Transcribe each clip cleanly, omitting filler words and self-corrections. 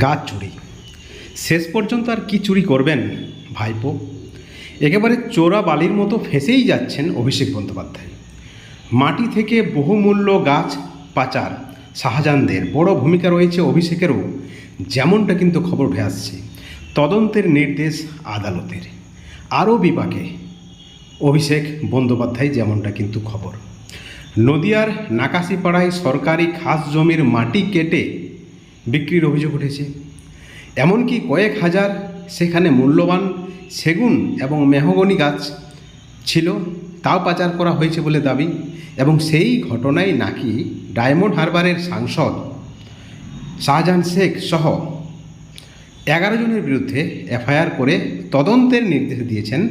গাছ চুরি। শেষ পর্যন্ত আর কি চুরি করবেন ভাইপো? একেবারে চোরা বালির মতো ফেঁসেই যাচ্ছেন অভিষেক বন্দ্যোপাধ্যায়। মাটি থেকে বহুমূল্য গাছ পাচার শাহজাহানদের বড় ভূমিকা রয়েছে অভিষেকেরও, যেমনটা কিন্তু খবর উঠে আসছে। তদন্তের নির্দেশ আদালতের, আরও বিপাকে অভিষেক বন্দ্যোপাধ্যায়, যেমনটা কিন্তু খবর। নদিয়ার নাকাশিপাড়ায় সরকারি খাস জমির মাটি কেটে বিক্রির অভিযোগ উঠেছে। এমনকি কয়েক হাজার সেখানে মূল্যবান সেগুন এবং মেহগনি গাছ ছিল, তাও পাচার করা হয়েছে বলে দাবি। এবং সেই ঘটনায় নাকি ডায়মন্ড হারবারের সাংসদ শাহজাহান শেখ সহ 11 জনের বিরুদ্ধে এফআইআর করে তদন্তের নির্দেশ দিয়েছেন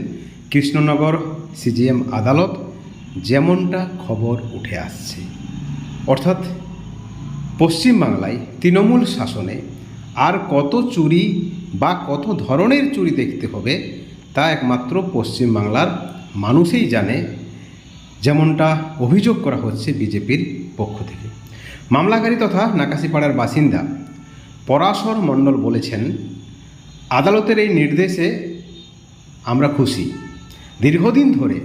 কৃষ্ণনগর সিজিএম আদালত, যেমনটা খবর উঠে আসছে। অর্থাৎ পশ্চিমবাংলায় তৃণমূল শাসনে আর কত চুরি বা কত ধরনের চুরি দেখতে হবে তা একমাত্র পশ্চিমবাংলার মানুষই জানে, যেমনটা অভিযোগ করা হচ্ছে বিজেপির পক্ষ থেকে। মামলাকারী তথা নাকাশিপাড়ার বাসিন্দা পরাশর মণ্ডল বলেছেন, আদালতের এই নির্দেশে আমরা খুশি। দীর্ঘদিন ধরে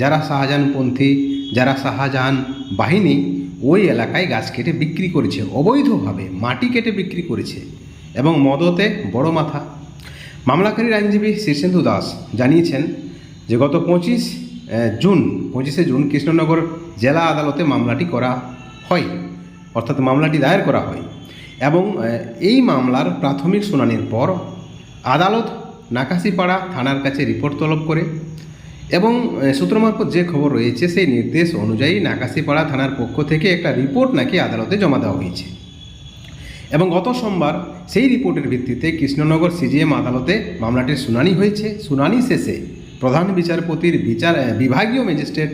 যারা শাহজাহানপন্থী, যারা শাহজাহান বাহিনী ওই এলাকায় গাছ কেটে বিক্রি করেছে, অবৈধভাবে মাটি কেটে বিক্রি করেছে এবং মদতে বড় মাথা। মামলাকারীর আইনজীবী শীর্ষেন্দু দাস জানিয়েছেন যে গত 25শে জুন কৃষ্ণনগর জেলা আদালতে মামলাটি করা হয়, অর্থাৎ মামলাটি দায়ের করা হয়। এবং এই মামলার প্রাথমিক শুনানির পর আদালত নাকাশিপাড়া থানার কাছে রিপোর্ট তলব করে এবং সূত্র মারফত যে খবর রয়েছে সেই নির্দেশ অনুযায়ী নাকাশিপাড়া থানার পক্ষ থেকে একটা রিপোর্ট নাকি আদালতে জমা দেওয়া হয়েছে। এবং গত সোমবার সেই রিপোর্টের ভিত্তিতে কৃষ্ণনগর সিজিএম আদালতে মামলাটির শুনানি হয়েছে। শুনানি শেষে প্রধান বিচারপতির বিভাগীয় ম্যাজিস্ট্রেট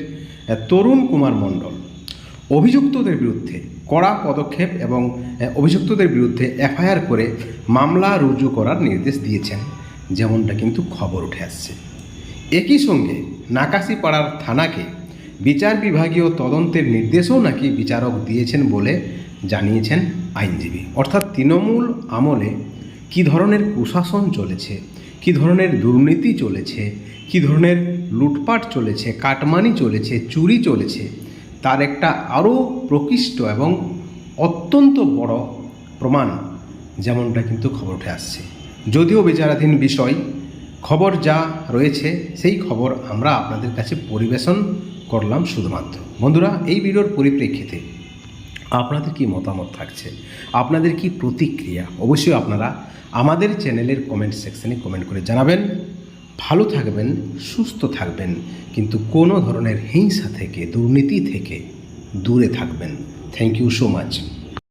তরুণ কুমার মণ্ডল অভিযুক্তদের বিরুদ্ধে কড়া পদক্ষেপ এবং অভিযুক্তদের বিরুদ্ধে এফআইআর করে মামলা রুজু করার নির্দেশ দিয়েছেন, যেমনটা কিন্তু খবর উঠে আসছে। একই সঙ্গে নাকাশিপাড়ার থানাকে বিচার বিভাগীয় তদন্তের নির্দেশও নাকি বিচারক দিয়েছেন বলে জানিয়েছেন আইনজীবী। অর্থাৎ তৃণমূল আমলে কী ধরনের কুশাসন চলেছে, কী ধরনের দুর্নীতি চলেছে, কী ধরনের লুটপাট চলেছে, কাটমানি চলেছে, চুরি চলেছে, তার একটা আরও প্রকৃষ্ট এবং অত্যন্ত বড় প্রমাণ, যেমনটা কিন্তু খবর উঠে আসছে। যদিও বিচারাধীন বিষয়, খবর যা রয়েছে সেই খবর আমরা আপনাদের কাছে পরিবেশন করলাম শুধুমাত্র। বন্ধুরা, এই ভিডিওর পরিপ্রেক্ষিতে আপনাদের কি মতামত থাকছে, আপনাদের কি প্রতিক্রিয়া, অবশ্যই আপনারা আমাদের চ্যানেলের কমেন্ট সেকশনে কমেন্ট করে জানাবেন। ভালো থাকবেন, সুস্থ থাকবেন, কিন্তু কোনো ধরনের হিংসা থেকে, দুর্নীতি থেকে দূরে থাকবেন। Thank you so much.